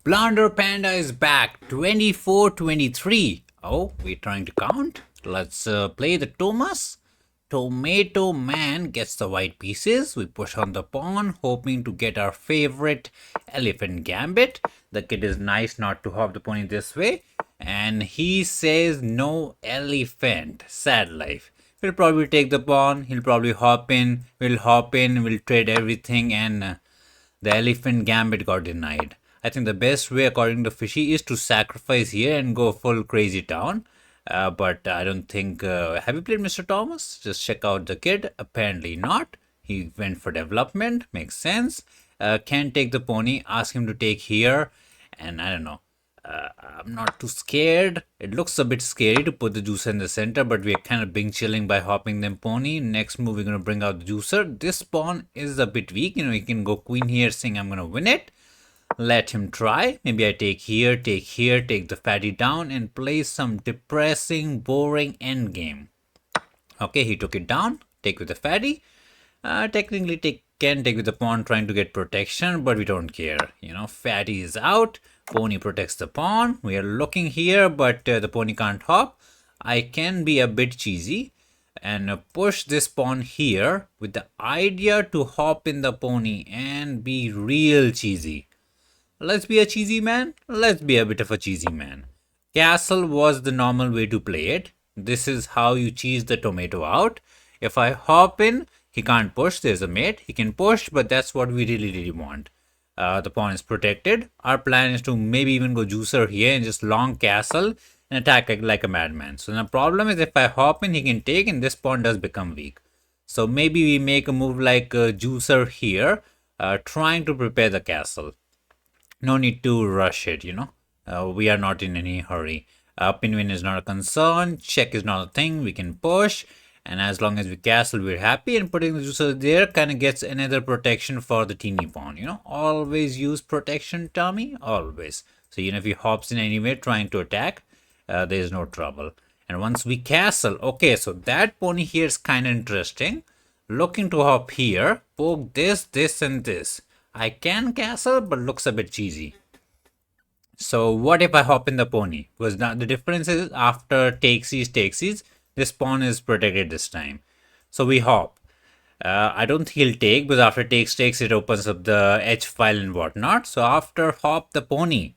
Blunder Panda is back. 24-23. Oh, we're trying to count. Let's play the Thomas. Tomato Man gets the white pieces. We push on the pawn, hoping to get our favorite elephant Gambit. The kid is nice not to hop the pony this way. And he says no elephant. Sad life. He'll probably take the pawn. He'll probably hop in. We'll hop in. We'll trade everything. And the elephant Gambit got denied. I think the best way, according to Fishy, is to sacrifice here and go full crazy town. But I don't think. Have you played Mr. Thomas? Just check out the kid. Apparently not. He went for development. Makes sense. Can't take the pony. Ask him to take here. And I don't know. I'm not too scared. It looks a bit scary to put the juicer in the center, but we're kind of being chilling by hopping them pony. Next move, we're going to bring out the juicer. This pawn is a bit weak. He can go queen here saying I'm going to win it. Let him try. Maybe I take here, take the fatty down and play some depressing, boring endgame. Okay, he took it down. Take with the fatty. Technically can take with the pawn trying to get protection, but we don't care. Fatty is out. Pony protects the pawn. We are looking here, but the pony can't hop. I can be a bit cheesy and push this pawn here with the idea to hop in the pony and be real cheesy. Let's be a cheesy man. Let's be a bit of a cheesy man. Castle was the normal way to play it. This is how you cheese the tomato out. If I hop in, he can't push. There's a mate. He can push, but that's what we really want. The pawn is protected. Our plan is to maybe even go juicer here and just long castle and attack like a madman. So the problem is if I hop in, he can take and this pawn does become weak. So maybe we make a move like a juicer here, trying to prepare the castle. No need to rush it, we are not in any hurry. Pinwin is not a concern. Check is not a thing. We can push. And as long as we castle, we're happy. And putting the juicer there kind of gets another protection for the teeny pawn. Always use protection, Tommy. Always. So, if he hops in anywhere trying to attack, there's no trouble. And once we castle, okay, so that pony here is kind of interesting. Looking to hop here, poke this, this, and this. I can castle, but looks a bit cheesy. So what if I hop in the pony? Because now the difference is after takesies, this pawn is protected this time. So we hop. I don't think he'll take because after takes, it opens up the H file and whatnot. So after hop the pony,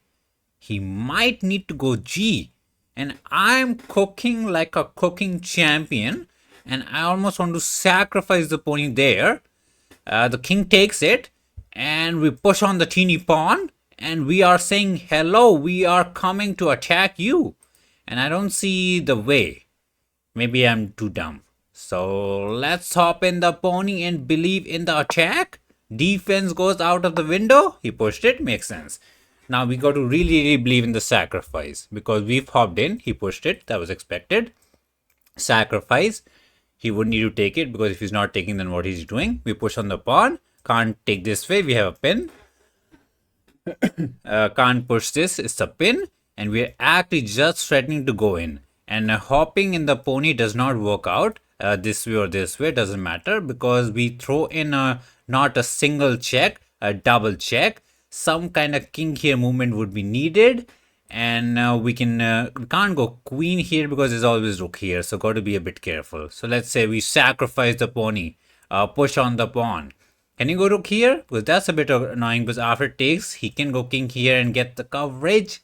he might need to go G. And I'm cooking like a cooking champion. And I almost want to sacrifice the pony there. The king takes it. And we push on the teeny pawn. And we are saying, hello, we are coming to attack you. And I don't see the way. Maybe I'm too dumb. So let's hop in the pony and believe in the attack. Defense goes out of the window. He pushed it. Makes sense. Now we got to really believe in the sacrifice. Because we've hopped in. He pushed it. That was expected. Sacrifice. He would need to take it. Because if he's not taking, then what he's doing? We push on the pawn. Can't take this way. We have a pin. Can't push this. It's a pin. And we're actually just threatening to go in. And hopping in the pony does not work out. This way or this way. Doesn't matter. Because we throw in not a single check. A double check. Some kind of king here movement would be needed. And we can't go queen here because there's always rook here. So got to be a bit careful. So let's say we sacrifice the pony. Push on the pawn. Can you go rook here? Because that's a bit annoying because after takes, he can go king here and get the coverage.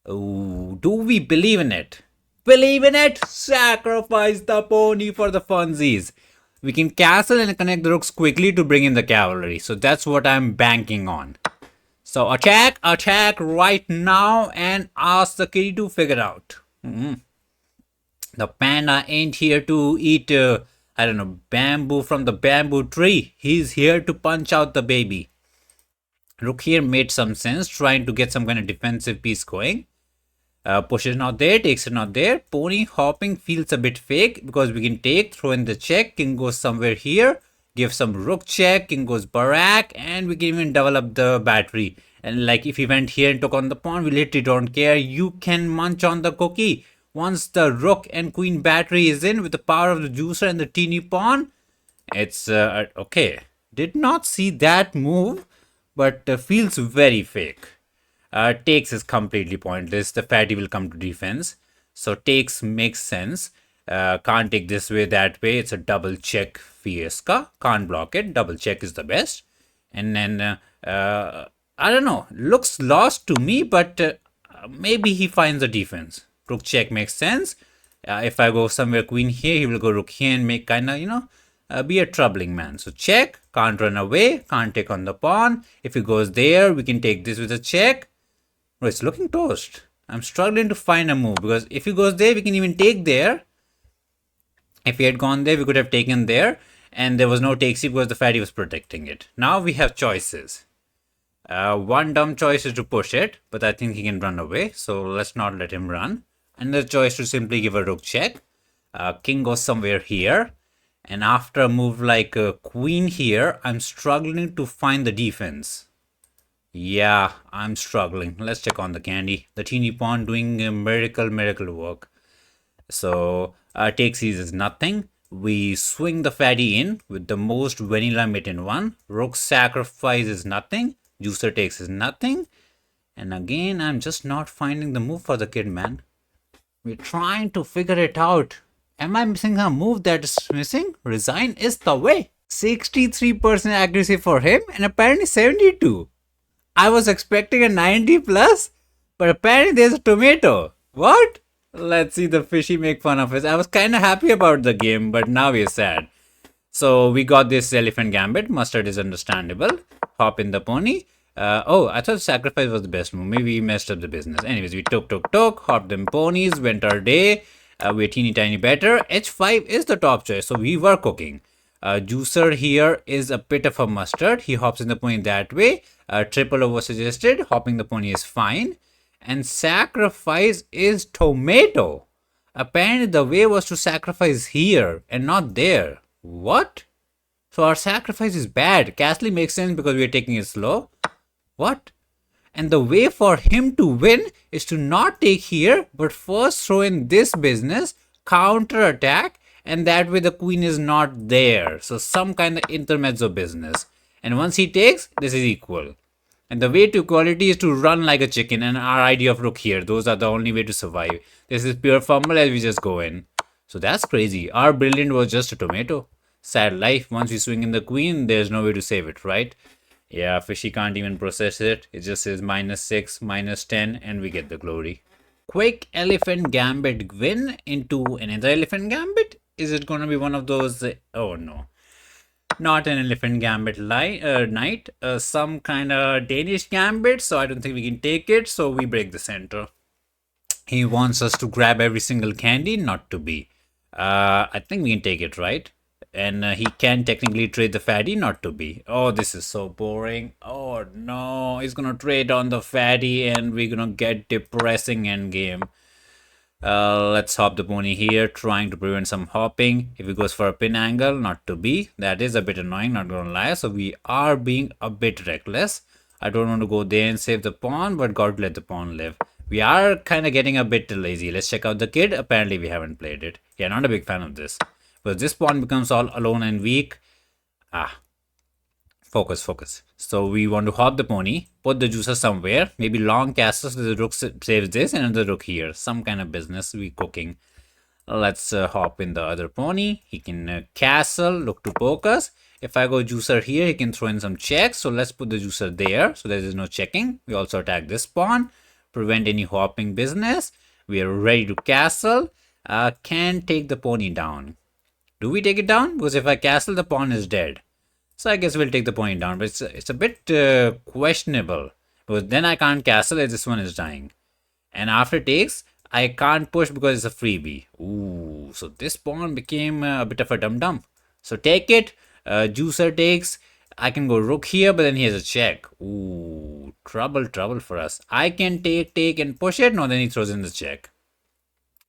Ooh, do we believe in it? Believe in it? Sacrifice the pony for the funsies. We can castle and connect the rooks quickly to bring in the cavalry. So that's what I'm banking on. So attack right now and ask the kitty to figure out. The panda ain't here to eat bamboo from the bamboo tree. He's here to punch out the baby. Rook here made some sense, trying to get some kind of defensive piece going. Push is not there, takes it not there. Pony hopping feels a bit fake because we can take, throw in the check, king goes somewhere here, give some rook check, king goes barak, and we can even develop the battery. And like if he went here and took on the pawn, we literally don't care. You can munch on the cookie. Once the rook and queen battery is in with the power of the juicer and the teeny pawn, it's okay. Did not see that move, but feels very fake. Takes is completely pointless. The fatty will come to defense. So takes makes sense. Can't take this way, that way. It's a double check fiasco. Can't block it. Double check is the best. And then, I don't know. Looks lost to me, but maybe he finds a defense. Rook check makes sense. If I go somewhere queen here, he will go rook here and make kind of, be a troubling man. So check, can't run away, can't take on the pawn. If he goes there, we can take this with a check. Oh, it's looking toast. I'm struggling to find a move because if he goes there, we can even take there. If he had gone there, we could have taken there, and there was no takesy because the fatty was protecting it. Now we have choices. One dumb choice is to push it, but I think he can run away, so let's not let him run. Another choice to simply give a rook check. King goes somewhere here, and after a move like queen here, I'm struggling to find the defense. Yeah, I'm struggling. Let's check on the candy. The teeny pawn doing miracle work. So take sees is nothing. We swing the fatty in with the most vanilla mate in one. Rook sacrifice is nothing. Juicer takes is nothing. And again, I'm just not finding the move for the kid, man. We're trying to figure it out. Am I missing a move that is missing? Resign is the way. 63% accuracy for him and apparently 72. I was expecting a 90 plus, but apparently there's a tomato. What? Let's see the fishy make fun of us. I was kind of happy about the game, but now we're sad. So we got this elephant gambit. Mustard is understandable. Hop in the pony. Oh, I thought sacrifice was the best move. Maybe we messed up the business. Anyways, we took, hopped them ponies, went our day. We're teeny tiny better. H5 is the top choice, so we were cooking. Juicer here is a bit of a mustard. He hops in the pony that way. Triple over suggested. Hopping the pony is fine. And sacrifice is tomato. Apparently the way was to sacrifice here and not there. What? So our sacrifice is bad. Castle makes sense because we are taking it slow. What? And the way for him to win is to not take here, but first throw in this business, counter attack, and that way the queen is not there. So some kind of intermezzo business. And once he takes, this is equal. And the way to equality is to run like a chicken, and our idea of rook here. Those are the only way to survive. This is pure fumble as we just go in. So that's crazy. Our brilliant was just a tomato. Sad life. Once we swing in the queen, there's no way to save it, right? Yeah, fishy can't even process it. It just says -6, -10, and we get the glory. Quick elephant gambit win into another elephant gambit? Is it going to be one of those? Oh no. Not an elephant gambit knight. Some kind of Danish gambit, so I don't think we can take it. So we break the center. He wants us to grab every single candy, not to be. I think we can take it, right? And he can technically trade the fatty, not to be. Oh, this is so boring. Oh no, he's gonna trade on the fatty and we're gonna get depressing endgame. Let's hop the pony here, trying to prevent some hopping. If he goes for a pin angle, not to be. That is a bit annoying, not gonna lie. So we are being a bit reckless. I don't want to go there and save the pawn, but got to let the pawn live. We are kind of getting a bit lazy. Let's check out the kid. Apparently we haven't played it. Yeah, not a big fan of this. But this pawn becomes all alone and weak. Focus. So we want to hop the pony, put the juicer somewhere, maybe long castle so the rook saves this and another rook here. Some kind of business we cooking. Let's hop in the other pony. He can castle, look to poke us. If I go juicer here, he can throw in some checks. So let's put the juicer there so there is no checking. We also attack this pawn, prevent any hopping business. We are ready to castle. Can take the pony down. Do we take it down? Because if I castle, the pawn is dead. So I guess we'll take the point down, but it's a bit questionable. Because then I can't castle as this one is dying. And after takes, I can't push because it's a freebie. Ooh, so this pawn became a bit of a dum-dum. So take it, juicer takes. I can go rook here, but then he has a check. Ooh, trouble for us. I can take and push it. No, then he throws in the check.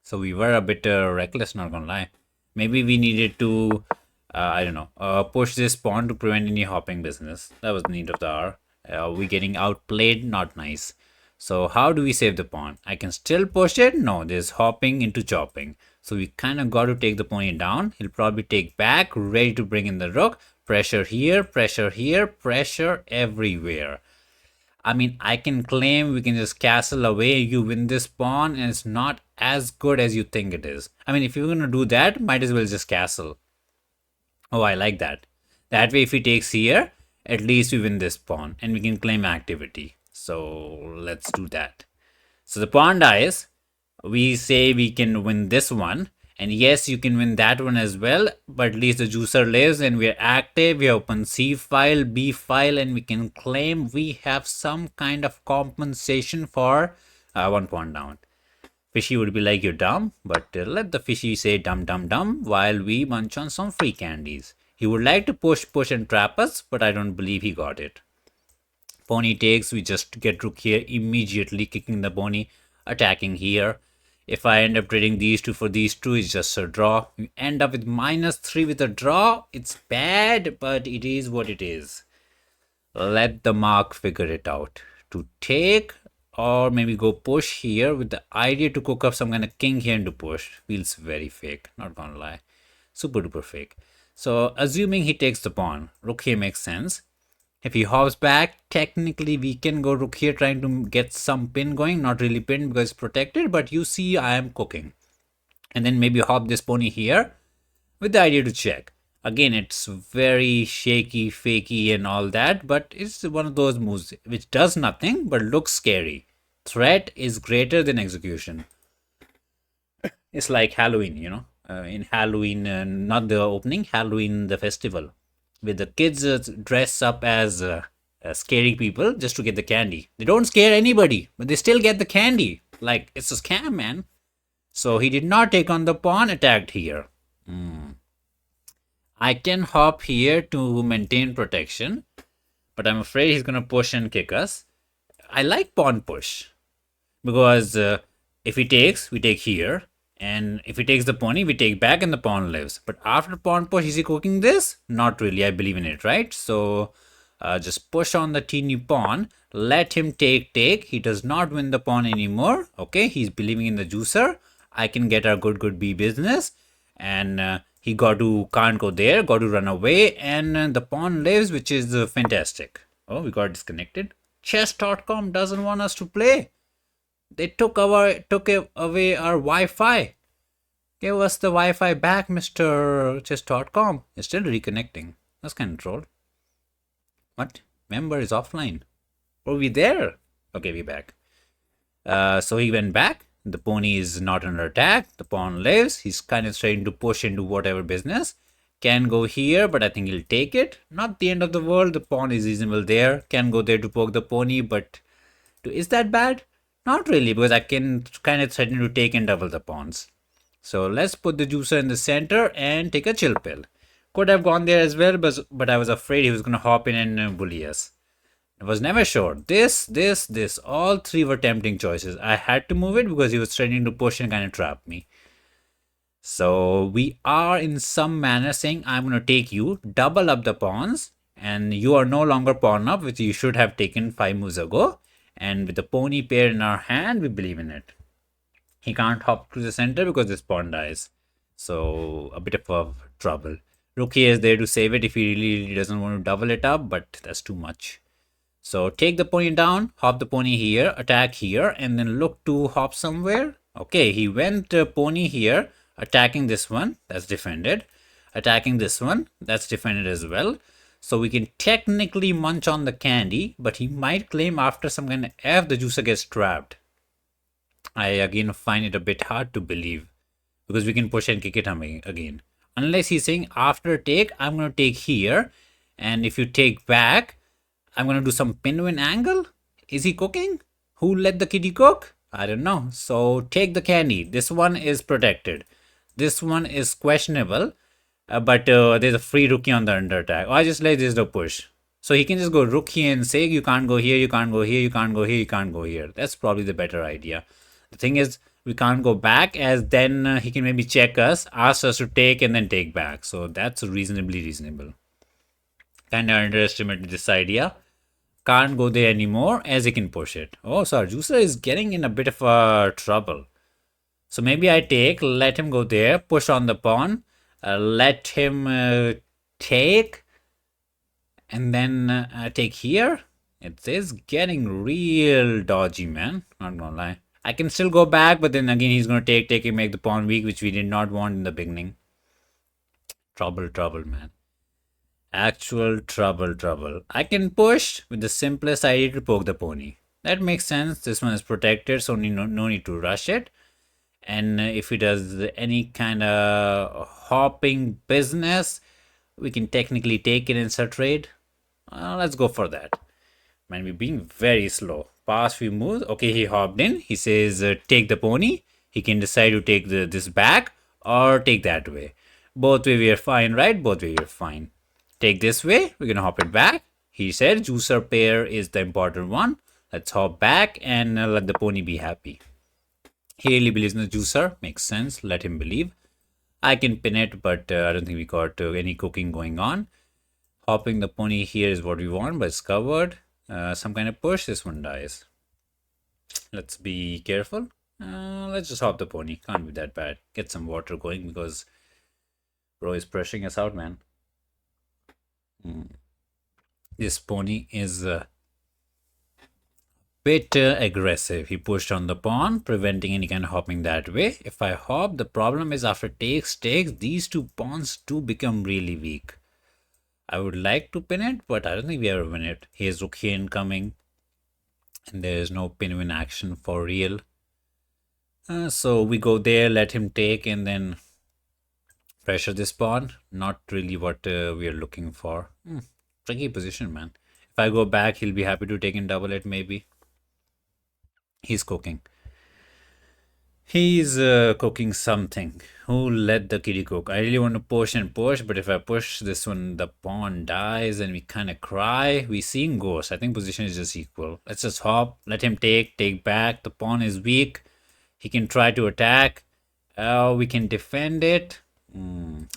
So we were a bit reckless, not gonna lie. Maybe we needed to... I don't know, push this pawn to prevent any hopping business. That was the need of the hour. We getting outplayed, not nice. So how do we save the pawn? I can still push it. No, there's hopping into chopping. So we kind of got to take the pony down. He'll probably take back, ready to bring in the rook. Pressure here, pressure everywhere. I mean, I can claim we can just castle away, you win this pawn, and it's not as good as you think it is. I mean, if you're gonna do that, might as well just castle. Oh, I like that. That way, if he takes here, at least we win this pawn, and we can claim activity. So let's do that. So the pawn dies. We say we can win this one. And yes, you can win that one as well. But at least the juicer lives and we're active. We open C file, B file, and we can claim we have some kind of compensation for 1 pawn down. Fishy would be like, you're dumb. But let the fishy say dumb, dumb, dumb while we munch on some free candies. He would like to push, push and trap us, but I don't believe he got it. Pony takes, we just get rook here, immediately kicking the pony, attacking here. If I end up trading these two for these two, it's just a draw. We end up with -3 with a draw. It's bad, but it is what it is. Let the mark figure it out. To take or maybe go push here with the idea to cook up some kind of king here and to push. Feels very fake, not gonna lie. Super duper fake. So assuming he takes the pawn, rook here makes sense. If he hops back, technically we can go rook here trying to get some pin going. Not really pinned because it's protected, but you see I am cooking. And then maybe hop this pony here with the idea to check. Again, it's very shaky, fakey and all that, but it's one of those moves which does nothing but looks scary. Threat is greater than execution. It's like Halloween, you know. In Halloween, not the opening, Halloween the festival, where the kids dress up as scary people just to get the candy. They don't scare anybody, but they still get the candy. Like, it's a scam, man. So he did not take on the pawn, attacked here. I can hop here to maintain protection, but I'm afraid he's going to push and kick us. I like pawn push, because if he takes, we take here. And if he takes the pony, we take back and the pawn lives. But after pawn push, is he cooking this? Not really. I believe in it, right? So just push on the teeny pawn. Let him take. He does not win the pawn anymore. Okay, he's believing in the juicer. I can get our good B business. And he can't go there. Got to run away. And the pawn lives, which is fantastic. Oh, we got disconnected. Chess.com doesn't want us to play. They took away our Wi-Fi. Give us the Wi-Fi back, Mr. Chess.com. It's still reconnecting. That's kind of troll. What? Member is offline. Are we there? Okay, we're back. So he went back. The pony is not under attack. The pawn lives. He's kind of trying to push into whatever business. Can go here, but I think he'll take it. Not the end of the world. The pawn is reasonable there. Can go there to poke the pony, but is that bad? Not really, because I can kind of threaten to take and double the pawns. So let's put the juicer in the center and take a chill pill. Could have gone there as well, but I was afraid he was going to hop in and bully us. I was never sure. This. All three were tempting choices. I had to move it because he was threatening to push and kind of trap me. So we are in some manner saying, I'm going to take you, double up the pawns, and you are no longer pawn up, which you should have taken 5 moves ago. And with the pony pair in our hand, we believe in it. He can't hop to the center because this pawn dies. So a bit of trouble. Rook here is there to save it if he really doesn't want to double it up, but that's too much. So take the pony down, hop the pony here, attack here, and then look to hop somewhere. Okay, he went pony here, attacking this one, that's defended. Attacking this one, that's defended as well. So we can technically munch on the candy, but he might claim after some kind of F the juicer gets trapped. I again find it a bit hard to believe, because we can push and kick it again. Unless he's saying after take, I'm going to take here, and if you take back, I'm going to do some pin win angle. Is he cooking? Who let the kitty cook? I don't know. So take the candy. This one is protected. This one is questionable. But there's a free rookie on the under attack. I just like this the push. So he can just go rookie and say you can't go here, you can't go here, you can't go here, you can't go here. That's probably the better idea. The thing is, we can't go back, as then he can maybe check us, ask us to take and then take back. So that's reasonably reasonable. Kind of underestimated this idea. Can't go there anymore as he can push it. Oh, so our juicer is getting in a bit of trouble. So maybe I take, let him go there, push on the pawn. Let him take, and then take here. It is getting real dodgy, man. Not gonna lie. I can still go back, but then again, he's gonna take and make the pawn weak, which we did not want in the beginning. Trouble, trouble, man. Actual trouble, trouble. I can push with the simplest idea to poke the pony. That makes sense. This one is protected, so no need to rush it. And if he does any kind of hopping business, we can technically take it in a trade. Let's go for that. Man, we're being very slow. Past few moves. Okay, he hopped in. He says, take the pony. He can decide to take this back or take that way. Both way we are fine, right? Both way we are fine. Take this way. We're going to hop it back. He said juicer pair is the important one. Let's hop back and let the pony be happy. He really believes in the juicer. Makes sense. Let him believe. I can pin it, but I don't think we got any cooking going on. Hopping the pony here is what we want, but it's covered. Some kind of push. This one dies. Let's be careful. Let's just hop the pony. Can't be that bad. Get some water going because bro is pressuring us out, man. This pony is bit aggressive. He pushed on the pawn, preventing any kind of hopping that way. If I hop, the problem is after takes, these two pawns do become really weak. I would like to pin it, but I don't think we ever win it. He has rook here incoming, and there is no pin win action for real. So we go there, let him take, and then pressure this pawn. Not really what we are looking for. Tricky position, man. If I go back, he'll be happy to take and double it, maybe. He's cooking. He's cooking something. Who let the kitty cook? I really want to push and push, but if I push this one, the pawn dies and we kind of cry. We seeing ghosts. I think position is just equal. Let's just hop. Let him take back. The pawn is weak. He can try to attack. We can defend it.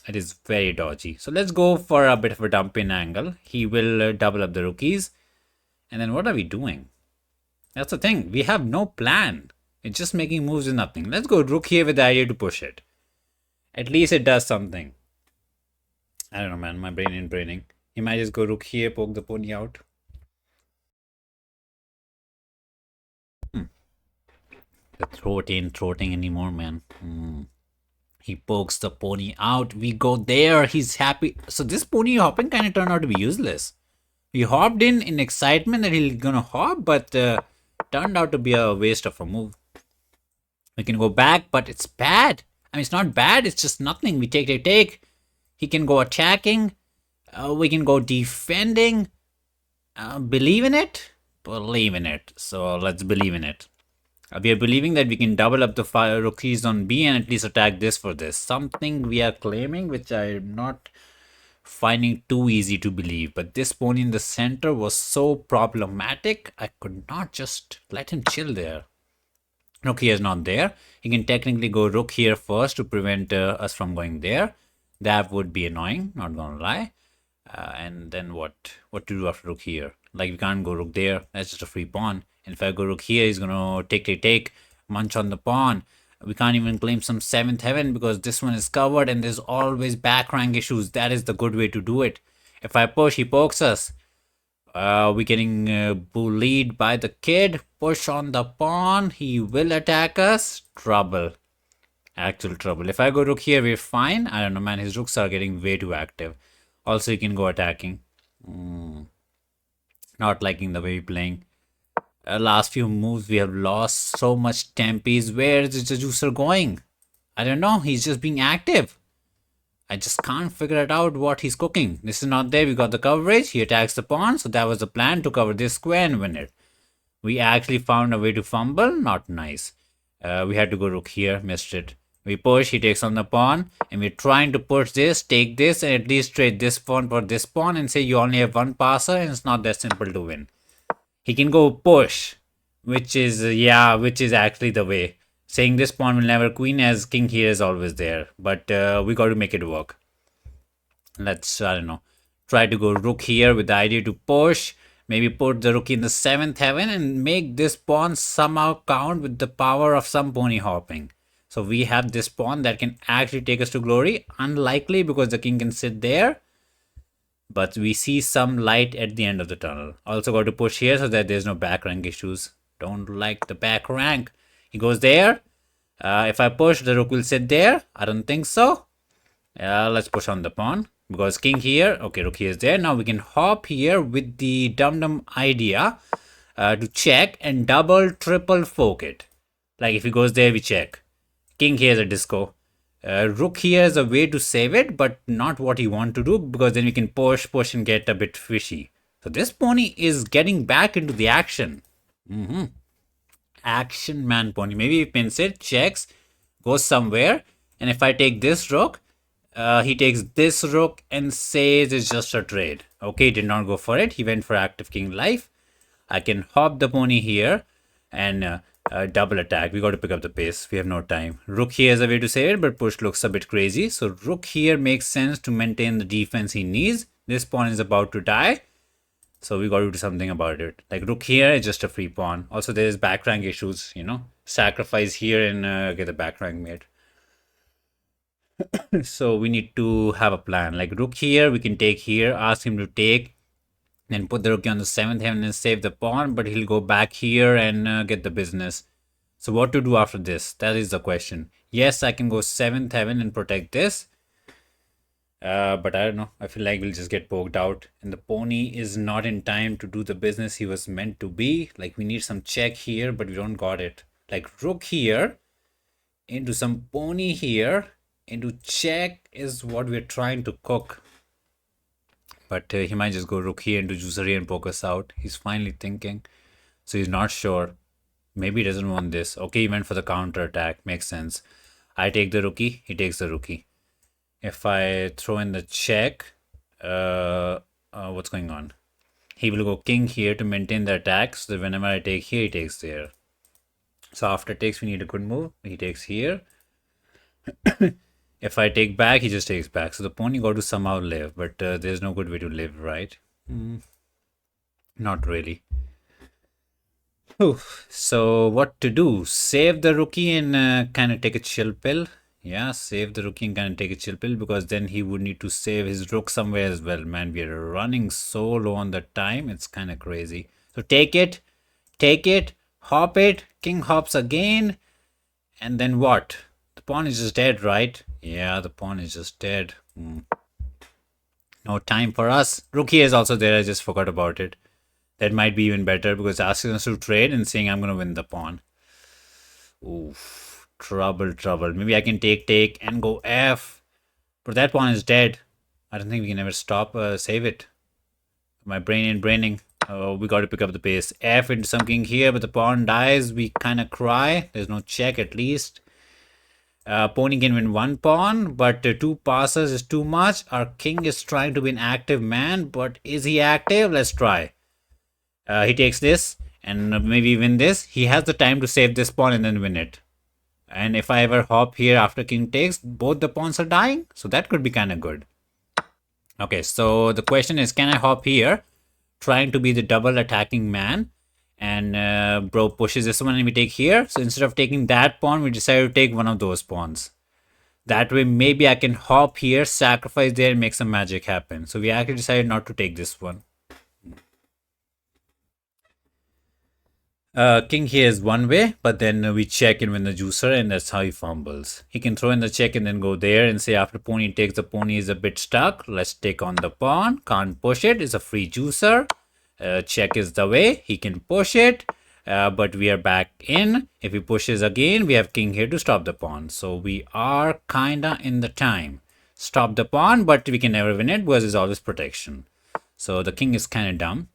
It is very dodgy. So let's go for a bit of a dump in angle. He will double up the rookies. And then what are we doing? That's the thing. We have no plan. It's just making moves with nothing. Let's go rook here with the idea to push it. At least it does something. I don't know, man. My brain ain't braining. He might just go rook here, poke the pony out. The throat ain't throating anymore, man. He pokes the pony out. We go there. He's happy. So this pony hopping kind of turned out to be useless. He hopped in excitement that he's gonna hop, but turned out to be a waste of a move. We can go back, but it's bad. I mean, it's not bad. It's just nothing. We take. He can go attacking. We can go defending. Believe in it? Believe in it. So let's believe in it. We are believing that we can double up the rookies on B and at least attack this for this. Something we are claiming, which I'm not finding too easy to believe. But this pony in the center was so problematic, I could not just let him chill there. Rook here is not there. He can technically go rook here first to prevent us from going there. That would be annoying, not gonna lie. And then what to do after rook here? Like, we can't go rook there. That's just a free pawn. And if I go rook here, he's gonna take, munch on the pawn. We can't even claim some 7th heaven because this one is covered and there's always back rank issues. That is the good way to do it. If I push, he pokes us. We're getting bullied by the kid. Push on the pawn. He will attack us. Trouble. Actual trouble. If I go rook here, we're fine. I don't know, man. His rooks are getting way too active. Also, he can go attacking. Not liking the way we're playing. Last few moves, we have lost so much tempies. Where is the juicer going? I don't know. He's just being active. I just can't figure it out what he's cooking. This is not there. We got the coverage. He attacks the pawn. So that was the plan, to cover this square and win it. We actually found a way to fumble. Not nice. We had to go rook here. Missed it. We push. He takes on the pawn. And we're trying to push this, take this, and at least trade this pawn for this pawn and say you only have one passer and it's not that simple to win. He can go push, which is actually the way. Saying this pawn will never queen as king here is always there. But we got to make it work. Let's, I don't know, try to go rook here with the idea to push. Maybe put the rook in the 7th heaven and make this pawn somehow count with the power of some pony hopping. So we have this pawn that can actually take us to glory. Unlikely because the king can sit there. but we see some light at the end of the tunnel. Also got to push here so that there's no back rank issues. Don't like the back rank. He goes there. If I push, the rook will sit there. I don't think so. Let's push on the pawn because king here. Okay, rook here is there. Now we can hop here with the dum-dum idea to check and double, triple fork it. Like if he goes there, we check. King here is a disco. Rook here is a way to save it, but not what you want to do because then we can push and get a bit fishy. So this pony is getting back into the action. Action man pony. Maybe he pins it, checks, goes somewhere, and if I take this rook, he takes this rook and says it's just a trade. Okay, he did not go for it. He went for active king life. I can hop the pony here and double attack. We got to pick up the pace. We have no time. Rook here is a way to save it, but push looks a bit crazy. So rook here makes sense to maintain the defense he needs. This pawn is about to die. So we got to do something about it. Like rook here is just a free pawn. Also, there is back rank issues, you know. Sacrifice here and get the back rank made. So we need to have a plan. Like rook here, we can take here, ask him to take. Then put the rook on the 7th heaven and save the pawn, but he'll go back here and get the business. So what to do after this? That is the question. Yes, I can go 7th heaven and protect this. But I don't know. I feel like we'll just get poked out. And the pony is not in time to do the business he was meant to be. Like we need some check here, but we don't got it. Like rook here into some pony here into check is what we're trying to cook. But he might just go rook here into juicery and poke us out. He's finally thinking. So he's not sure. Maybe he doesn't want this. Okay, he went for the counter attack. Makes sense. I take the rookie. He takes the rookie. If I throw in the check, what's going on? He will go king here to maintain the attack. So that whenever I take here, he takes there. So after takes, we need a good move. He takes here. If I take back, he just takes back. So the pony got to somehow live, but there's no good way to live, right? Not really. So what to do? Save the rookie and kind of take a chill pill. Yeah, save the rookie and kind of take a chill pill because then he would need to save his rook somewhere as well. Man, we are running so low on the time. It's kind of crazy. So take it, hop it, king hops again. And then what? The pawn is just dead, right? Yeah, the pawn is just dead. No time for us. Rook here is also there. I just forgot about it. That might be even better because asking us to trade and saying I'm going to win the pawn. Oof. Trouble. Maybe I can take and go F. But that pawn is dead. I don't think we can ever stop, save it. My brain ain't braining. Oh, we got to pick up the pace. F into some king here, but the pawn dies. We kind of cry. There's no check at least. Pony can win one pawn, but two passes is too much. Our king is trying to be an active man, but is he active? Let's try. He takes this and maybe win this. He has the time to save this pawn and then win it. And if I ever hop here after king takes, both the pawns are dying. So that could be kind of good. Okay, so the question is, can I hop here? Trying to be the double attacking man. And bro pushes this one and we take here. So instead of taking that pawn, we decide to take one of those pawns. That way, maybe I can hop here, sacrifice there, and make some magic happen. So we actually decided not to take this one. King here is one way, but then we check and win the juicer, and that's how he fumbles. He can throw in the check and then go there and say after pony takes, the pony is a bit stuck. Let's take on the pawn. Can't push it. It's a free juicer. Check is the way. He can push it, but we are back in. If he pushes again, we have king here to stop the pawn. So we are kinda in the time. Stop the pawn, but we can never win it because there's always protection. So the king is kind of dumb.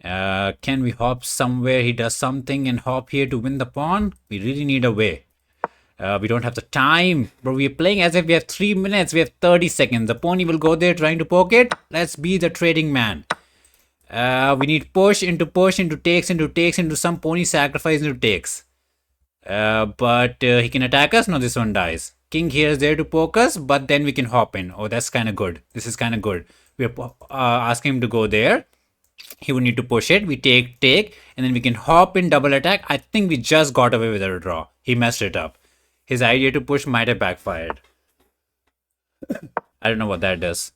Can we hop somewhere? He does something and hop here to win the pawn. We really need a way. We don't have the time, but we're playing as if we have 3 minutes. We have 30 seconds. The pony will go there trying to poke it. Let's be the trading man. We need push into takes into some pony sacrifice into takes. But he can attack us. No, this one dies. King here is there to poke us, but then we can hop in. Oh, that's kind of good. This is kind of good. We're asking him to go there. He would need to push it. We take, and then we can hop in double attack. I think we just got away with a draw. He messed it up. His idea to push might have backfired. I don't know what that does.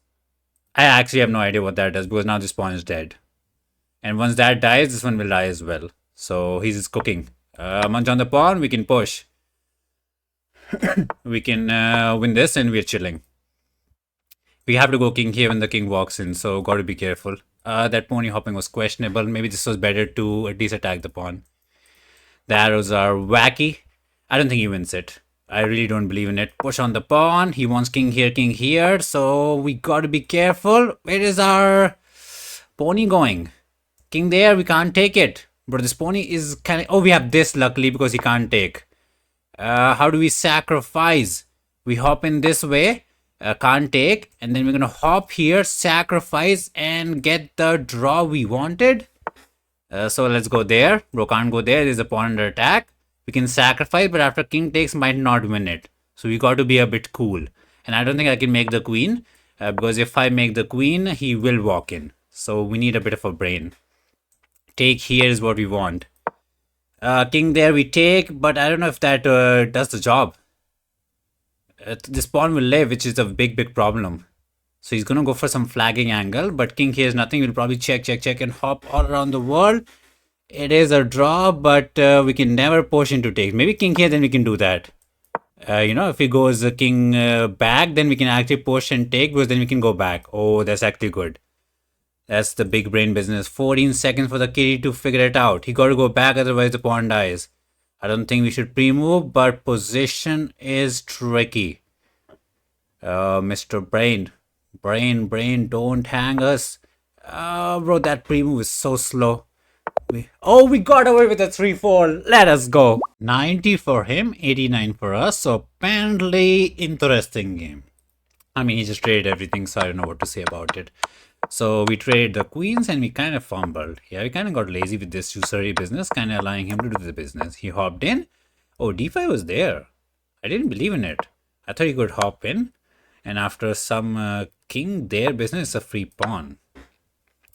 I actually have no idea what that does because now this pawn is dead. And once that dies, this one will die as well. So he's just cooking. Munch on the pawn, we can push. We can win this and we're chilling. We have to go king here when the king walks in, so gotta be careful. That pony hopping was questionable. Maybe this was better to at least attack the pawn. The arrows are wacky. I don't think he wins it. I really don't believe in it. Push on the pawn. He wants king here, so we gotta be careful. Where is our pony going? King there, we can't take it. But this pony is kind of... Oh, we have this luckily because he can't take. How do we sacrifice? We hop in this way. Can't take. And then we're gonna hop here, sacrifice, and get the draw we wanted. So let's go there. Bro can't go there. There's a pawn under attack. We can sacrifice, but after king takes, might not win it. So we got to be a bit cool. And I don't think I can make the queen. Because if I make the queen, he will walk in. So we need a bit of a brain. Take here is what we want. King there we take, but I don't know if that does the job. This pawn will live, which is a big problem. So he's gonna go for some flagging angle, but king here is nothing. We'll probably check and hop all around the world. It is a draw, but we can never push into takes. Maybe king here, then we can do that. If he goes king back, then we can actually push and take, because then we can go back. Oh, that's actually good. That's the big brain business. 14 seconds for the kitty to figure it out. He got to go back, otherwise the pawn dies. I don't think we should pre-move, but position is tricky. Mr. Brain. Brain, don't hang us. Bro, that pre-move is so slow. We got away with a 3-4. Let us go. 90 for him, 89 for us. So apparently interesting game. I mean, he just traded everything, so I don't know what to say about it. So we traded the queens and we kind of fumbled. Yeah, we kind of got lazy with this usury business, kind of allowing him to do the business. He hopped in. Oh, d5 was there. I didn't believe in it. I thought he could hop in. And after some king there business, a free pawn.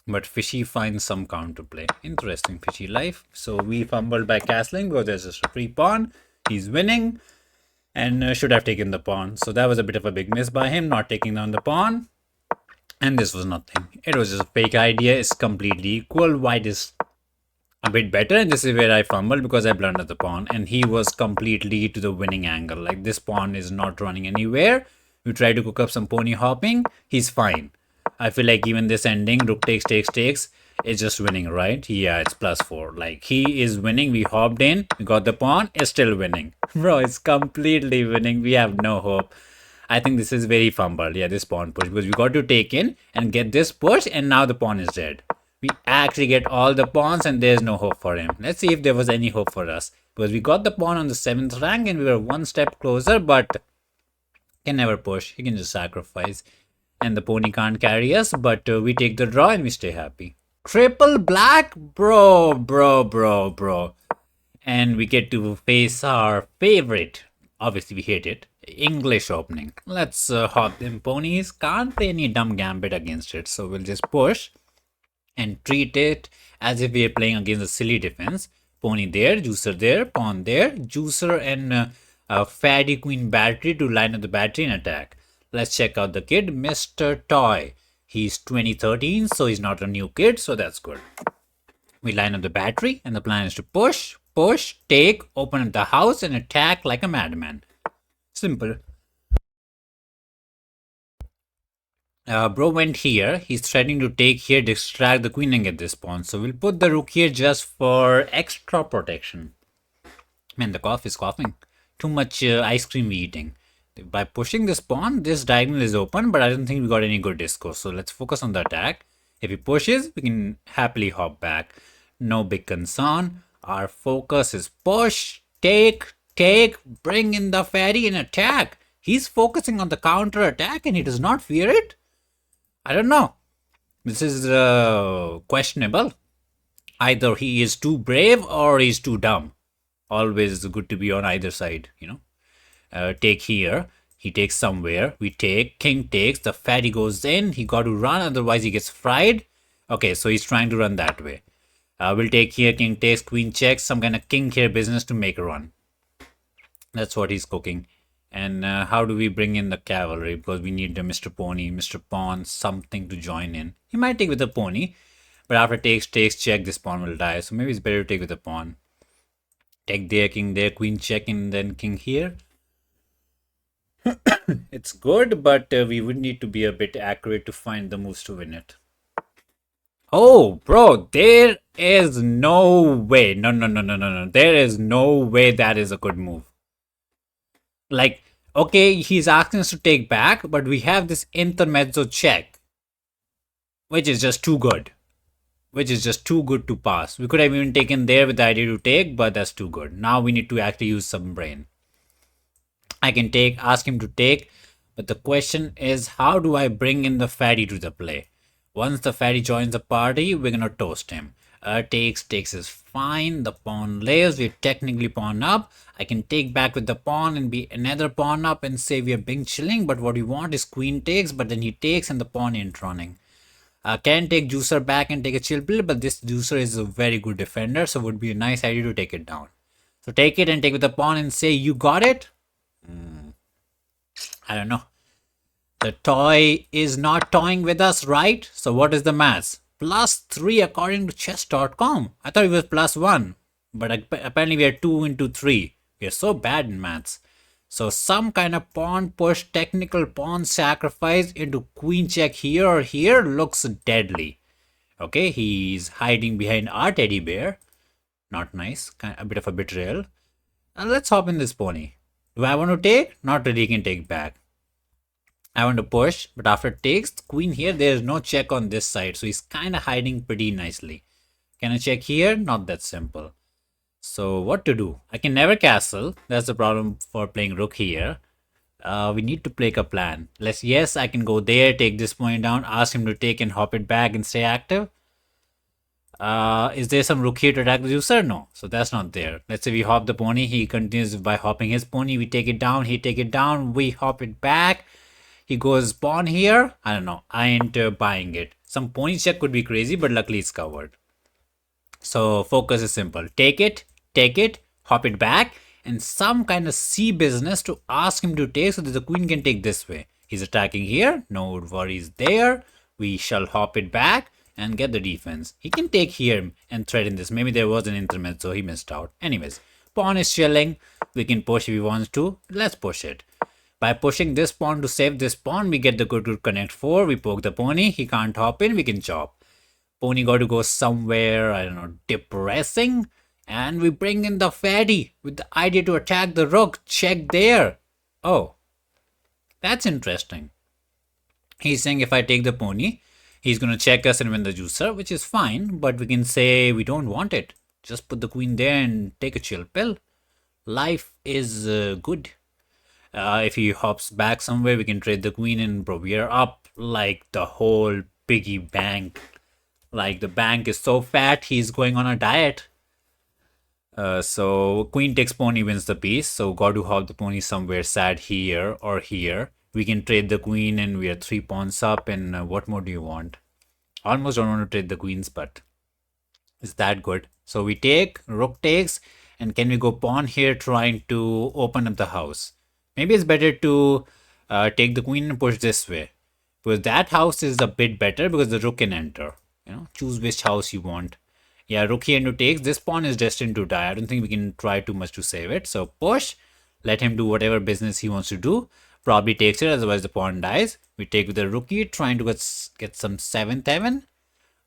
But Fishy finds some counterplay. Interesting Fishy life. So we fumbled by castling because there's just a free pawn. He's winning. And should have taken the pawn. So that was a bit of a big miss by him, not taking down the pawn. And this was nothing. It was just a fake idea. It's completely equal. White is a bit better. And this is where I fumbled because I blundered the pawn. And he was completely to the winning angle. Like, this pawn is not running anywhere. We try to cook up some pony hopping. He's fine. I feel like even this ending, rook takes, it's just winning, right? Yeah, it's +4. Like, he is winning. We hopped in. We got the pawn. It's still winning. Bro, it's completely winning. We have no hope. I think this is very fumbled. Yeah, this pawn push. Because we got to take in and get this push. And now the pawn is dead. We actually get all the pawns and there's no hope for him. Let's see if there was any hope for us. Because we got the pawn on the 7th rank and we were one step closer. But can never push. He can just sacrifice. And the pony can't carry us. But we take the draw and we stay happy. Triple black? Bro. And we get to face our favorite. Obviously, we hate it. English opening. Let's hop them ponies. Can't play any dumb gambit against it. So we'll just push and treat it as if we are playing against a silly defense. Pony there, juicer there, pawn there, juicer and fatty queen battery to line up the battery and attack. Let's check out the kid, Mr. Toy. He's 2013, so he's not a new kid, so that's good. We line up the battery and the plan is to push, take, open up the house and attack like a madman. Simple. Bro went here. He's threatening to take here, distract the queen and get this pawn. So we'll put the rook here just for extra protection. Man, the cough is coughing. Too much ice cream we eating. By pushing this pawn, this diagonal is open, but I don't think we got any good disco. So let's focus on the attack. If he pushes, we can happily hop back. No big concern. Our focus is push, take, bring in the fatty and attack. He's focusing on the counter attack and he does not fear it. I don't know. This is questionable. Either he is too brave or he's too dumb. Always good to be on either side, you know. Take here. He takes somewhere. We take. King takes. The fatty goes in. He got to run. Otherwise, he gets fried. Okay, so he's trying to run that way. We'll take here. King takes. Queen checks. Some kind of king here business to make a run. That's what he's cooking. And how do we bring in the cavalry? Because we need the Mr. Pony, Mr. Pawn, something to join in. He might take with the pony, but after takes check, this pawn will die. So maybe it's better to take with the pawn. Take there, king there, queen check, and then king here. It's good, but we would need to be a bit accurate to find the moves to win it. Oh, bro, there is no way. No, no, no, no, no, no. There is no way that is a good move. Like, okay, he's asking us to take back, but we have this intermezzo check, which is just too good. Which is just too good to pass. We could have even taken there with the idea to take, but that's too good. Now we need to actually use some brain. I can ask him to take, but the question is, how do I bring in the fatty to the play? Once the fatty joins the party, we're gonna toast him. Takes is fine. The pawn lays. We're technically pawn up. I can take back with the pawn and be another pawn up and say we are being chilling. But what we want is queen takes, but then he takes and the pawn ain't running. Can take juicer back and take a chill pill, but this juicer is a very good defender, so it would be a nice idea to take it down. So take it and take with the pawn and say you got it. I don't know. The toy is not toying with us, right? So what is the maths? +3 according to chess.com. I thought it was +1, but apparently we are 2 into 3. We are so bad in maths. So some kind of pawn push, technical pawn sacrifice into queen check here or here looks deadly. Okay, he's hiding behind our teddy bear. Not nice, a bit of a betrayal. Now let's hop in this pony. Do I want to take? Not really, he can take back. I want to push, but after it takes queen here, there's no check on this side. So he's kind of hiding pretty nicely. Can I check here? Not that simple. So what to do? I can never castle. That's the problem for playing rook here. We need to play a plan. Yes, I can go there, take this point down, ask him to take and hop it back and stay active. Is there some rook here to attack the user? No. So that's not there. Let's say we hop the pony. He continues by hopping his pony. We take it down. He take it down. We hop it back. He goes pawn here. I don't know. I ain't buying it. Some pony check could be crazy, but luckily it's covered. So focus is simple. Take it, hop it back, and some kind of C business to ask him to take so that the queen can take this way. He's attacking here. No worries there. We shall hop it back and get the defense. He can take here and threaten this. Maybe there was an intermezzo, so he missed out. Anyways, pawn is chilling. We can push if he wants to. Let's push it. By pushing this pawn to save this pawn, we get the good connect 4. We poke the pony. He can't hop in. We can chop. Pony got to go somewhere, I don't know, depressing. And we bring in the fatty with the idea to attack the rook. Check there. Oh, that's interesting. He's saying if I take the pony, he's going to check us and win the juicer, which is fine. But we can say we don't want it. Just put the queen there and take a chill pill. Life is good. If he hops back somewhere, we can trade the queen and bro, we are up like the whole piggy bank. Like the bank is so fat, he's going on a diet. So queen takes pony wins the piece. So got to hop the pony somewhere sad here or here. We can trade the queen and we are 3 pawns up. And what more do you want? Almost don't want to trade the queens, but it's that good. So we take, rook takes, and can we go pawn here trying to open up the house? Maybe it's better to take the queen and push this way. Because that house is a bit better because the rook can enter. You know, choose which house you want. Yeah, rook here into takes. This pawn is destined to die. I don't think we can try too much to save it. So push. Let him do whatever business he wants to do. Probably takes it, otherwise the pawn dies. We take with the rookie, trying to get some 7th heaven.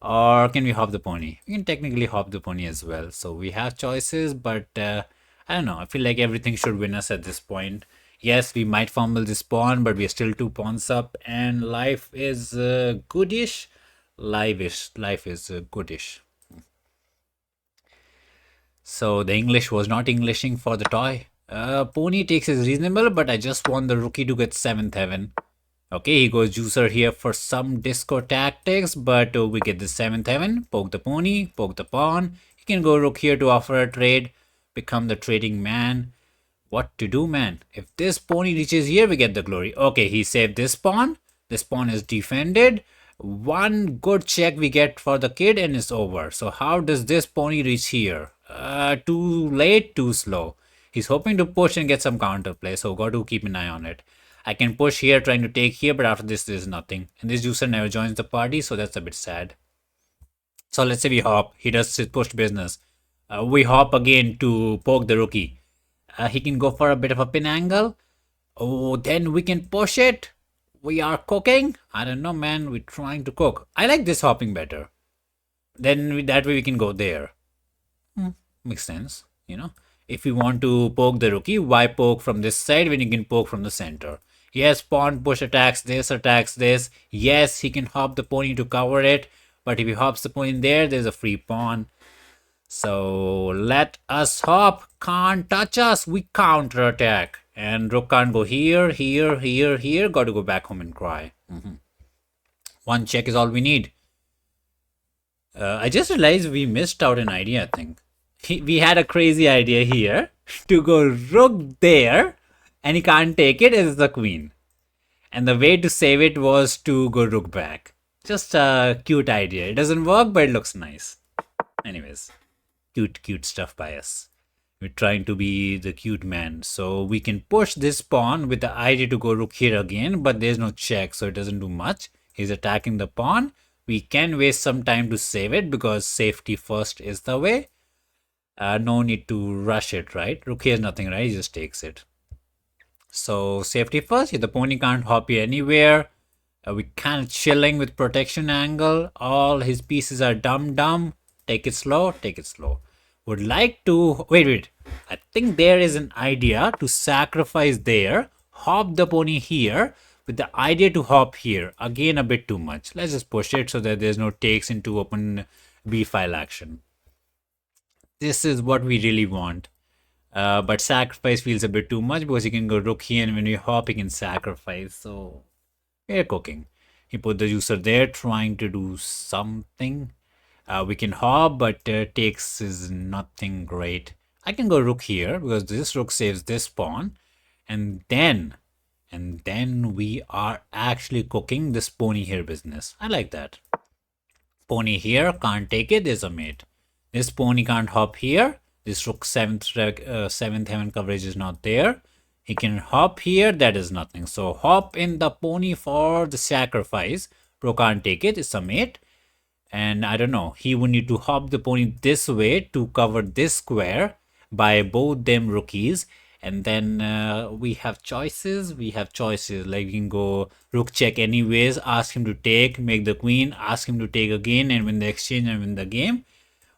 Or can we hop the pony? We can technically hop the pony as well. So we have choices, but I don't know. I feel like everything should win us at this point. Yes, we might fumble this pawn, but we are still 2 pawns up. And life is goodish. Life is goodish. So the English was not Englishing for the toy. Pony takes is reasonable, but I just want the rookie to get 7th heaven. Okay, he goes juicer here for some disco tactics, but we get the 7th heaven. Poke the pony, poke the pawn. He can go rook here to offer a trade, become the trading man. What to do, man? If this pony reaches here, we get the glory. Okay, he saved this pawn. This pawn is defended. One good check we get for the kid and it's over. So how does this pony reach here? Too late, too slow. He's hoping to push and get some counterplay, so got to keep an eye on it. I can push here, trying to take here, but after this, there's nothing. And this juicer never joins the party, so that's a bit sad. So let's say we hop. He does his push business. We hop again to poke the rookie. He can go for a bit of a pin angle. Oh, then we can push it. We are cooking. I don't know, man. We're trying to cook. I like this hopping better. Then that way we can go there. Makes sense, you know. If we want to poke the rookie, why poke from this side when you can poke from the center? Yes, pawn push attacks this. Yes, he can hop the pony to cover it. But if he hops the pony there, there's a free pawn. So let us hop. Can't touch us. We counter attack. And rook can't go here. Got to go back home and cry. One check is all we need. I just realized we missed out an idea, I think. We had a crazy idea here to go rook there, and he can't take it as the queen. And the way to save it was to go rook back. Just a cute idea. It doesn't work, but it looks nice. Anyways, cute stuff by us. We're trying to be the cute man. So we can push this pawn with the idea to go rook here again, but there's no check, so it doesn't do much. He's attacking the pawn. We can waste some time to save it because safety first is the way. No need to rush it, right? Rook has nothing, right? He just takes it. So safety first. The pony can't hop here anywhere. We kind of chilling with protection angle. All his pieces are dumb. Take it slow. Would like to... Wait. I think there is an idea to sacrifice there. Hop the pony here with the idea to hop here. Again, a bit too much. Let's just push it so that there's no takes into open B file action. This is what we really want. But sacrifice feels a bit too much because you can go rook here and when you hop, you can sacrifice. So we're cooking. He put the juicer there trying to do something. We can hop, but takes is nothing great. I can go rook here because this rook saves this pawn. And then we are actually cooking this pony here business. I like that. Pony here, can't take it, there's a mate. This pony can't hop here. This rook 7th heaven coverage is not there. He can hop here, that is nothing. So hop in the pony for the sacrifice. Rook can't take it, it's a mate. And I don't know, he would need to hop the pony this way to cover this square by both them rookies. And then we have choices. Like we can go rook check anyways, ask him to take, make the queen, ask him to take again and win the exchange and win the game.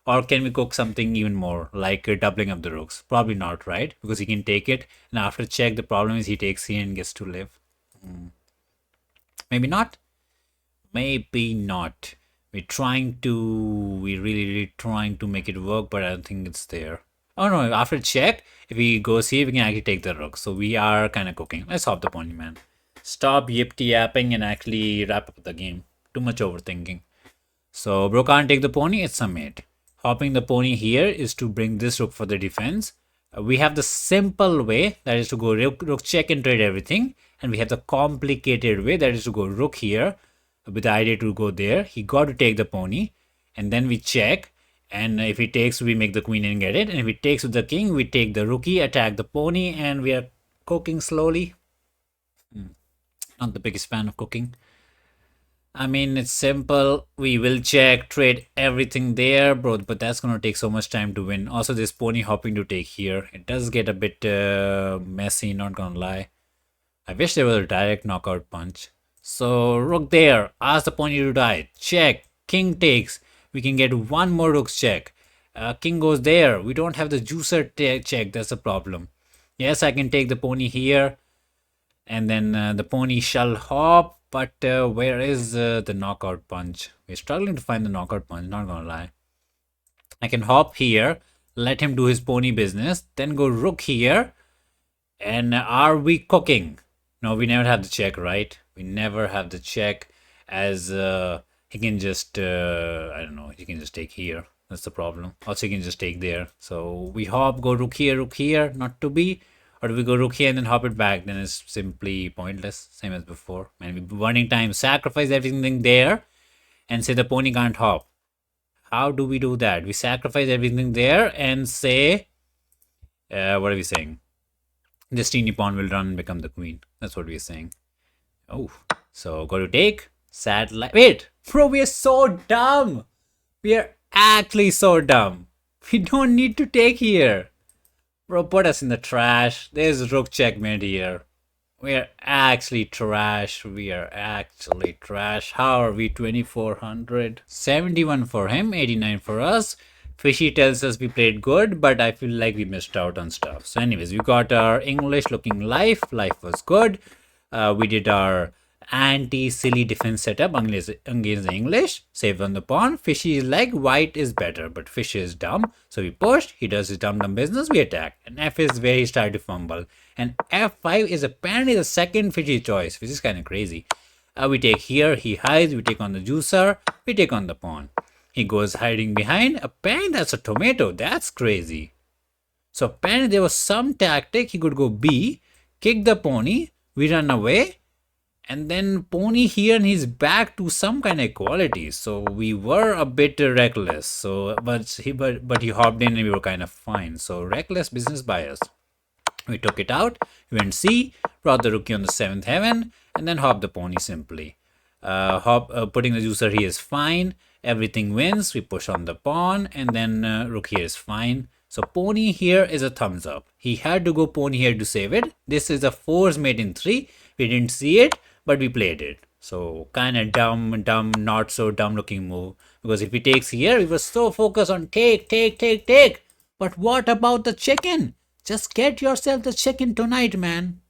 Or can we cook something even more, like doubling up the rooks? Probably not, right? Because he can take it. And after check, the problem is he takes here and gets to live. Maybe not. We're really trying to make it work, but I don't think it's there. Oh no, after check, if he goes here, we can actually take the rook. So we are kind of cooking. Let's hop the pony, man. Stop yapping and actually wrap up the game. Too much overthinking. So bro can't take the pony, it's a mate. Hopping the pony here is to bring this rook for the defense. We have the simple way, that is to go rook check and trade everything. And we have the complicated way, that is to go rook here with the idea to go there. He got to take the pony and then we check. And if he takes, we make the queen and get it. And if he takes with the king, we take the rookie, attack the pony, and we are cooking slowly. Not the biggest fan of cooking. I mean, it's simple. We will check, trade everything there, bro. But that's going to take so much time to win. Also, this pony hopping to take here. It does get a bit messy, not going to lie. I wish there was a direct knockout punch. So, rook there. Ask the pony to die. Check. King takes. We can get one more rook's check. King goes there. We don't have the juicer check. That's the problem. Yes, I can take the pony here. And then the pony shall hop. But where is the knockout punch? We're struggling to find the knockout punch, not gonna lie. I can hop here. Let him do his pony business. Then go rook here. And are we cooking? No, we never have the check, right? We never have the check as... he can just, I don't know, he can just take here. That's the problem. Also, he can just take there. So we hop, go rook here, not to be. Or do we go rook here and then hop it back? Then it's simply pointless, same as before. And we're burning time, sacrifice everything there and say the pony can't hop. How do we do that? We sacrifice everything there and say What are we saying? This teeny pawn will run and become the queen. That's what we're saying. Oh, so got to take. Sad wait, bro, we are so dumb. We are actually so dumb. We don't need to take here. Bro, put us in the trash. There's rook checkmate here. We are actually trash. We are actually trash. How are we 2400? 71 for him, 89 for us. Fishy tells us we played good, but I feel like we missed out on stuff. So, anyways, we got our English looking life. Life was good. We did our anti-silly defense setup against the English. Save on the pawn. Fishy is like white is better, but Fishy is dumb. So we pushed. He does his dumb business. We attack. And F is where he started to fumble. And F5 is apparently the second Fishy choice, which is kind of crazy. We take here. He hides. We take on the juicer. We take on the pawn. He goes hiding behind. Apparently that's a tomato. That's crazy. So apparently there was some tactic. He could go B, kick the pony. We run away. And then pony here and he's back to some kind of equality. So we were a bit reckless. So but he hopped in and we were kind of fine. So reckless business by us. We took it out. We went C, brought the rookie on the 7th heaven, and then hop the pony simply. Putting the juicer here is fine. Everything wins. We push on the pawn, and then rook here is fine. So pony here is a thumbs up. He had to go pony here to save it. This is a force mate in 3. We didn't see it, but we played it. So kind of dumb, not so dumb looking move. Because if he takes here, we were so focused on take. But what about the chicken? Just get yourself the chicken tonight, man.